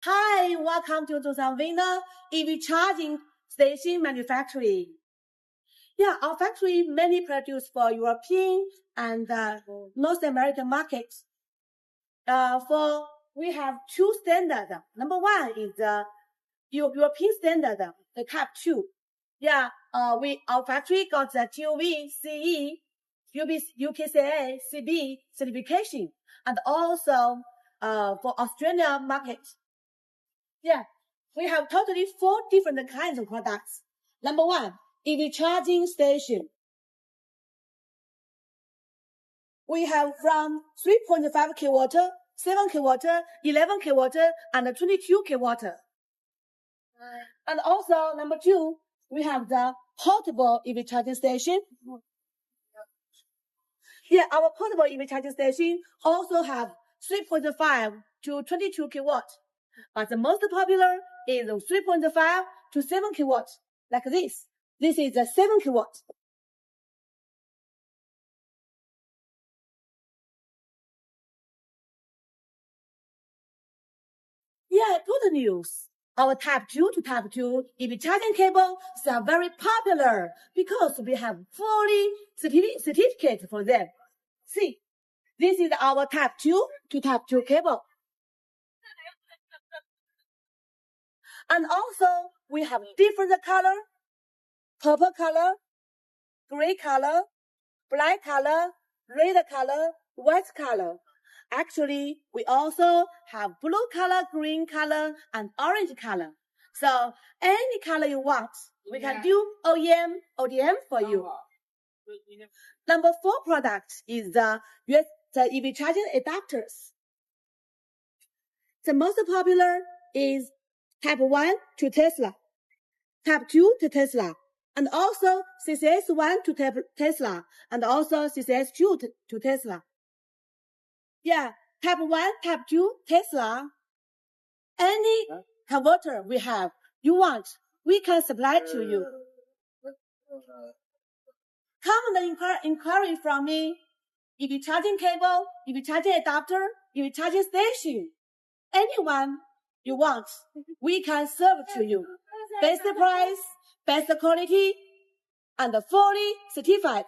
Hi, welcome to Zhongzhang EV charging station manufacturing. Yeah, our factory mainly produce for European and North American markets. We have two standards. Number one is the European standard, the Type 2. Yeah, our factory got the TOV, CE, UKCA, CB certification, and also for Australia market. Yeah, we have totally 4 different kinds of products. Number one, EV charging station. We have from 3.5 kW, 7 kW, 11 kW, and 22 kW. And also, number two, we have the portable EV charging station. Yeah, our portable EV charging station also have 3.5 to 22 kW. But the most popular is 3.5 to 7 kW, like this. This is a 7 kW. Yeah, good news. Our Type 2 to Type 2 EV charging cables are very popular because we have fully certificate for them. See, this is our Type 2 to Type 2 cable. And also, we have different color, purple color, gray color, black color, red color, white color. Actually, we also have blue color, green color, and orange color. So any color you want, we can do ODM for you. Number 4 product is the EV charging adapters. The most popular is Type 1 to Tesla, Type 2 to Tesla, and also CCS1 to Tesla, and also CCS2 to Tesla. Yeah, Type 1, Type 2, Tesla. Any converter we have, you want, we can supply to you. Common inquiry from me, EV charging cable, EV charging adapter, EV charging station. Anyone you want, we can serve to you. Best price, best quality, and fully certified.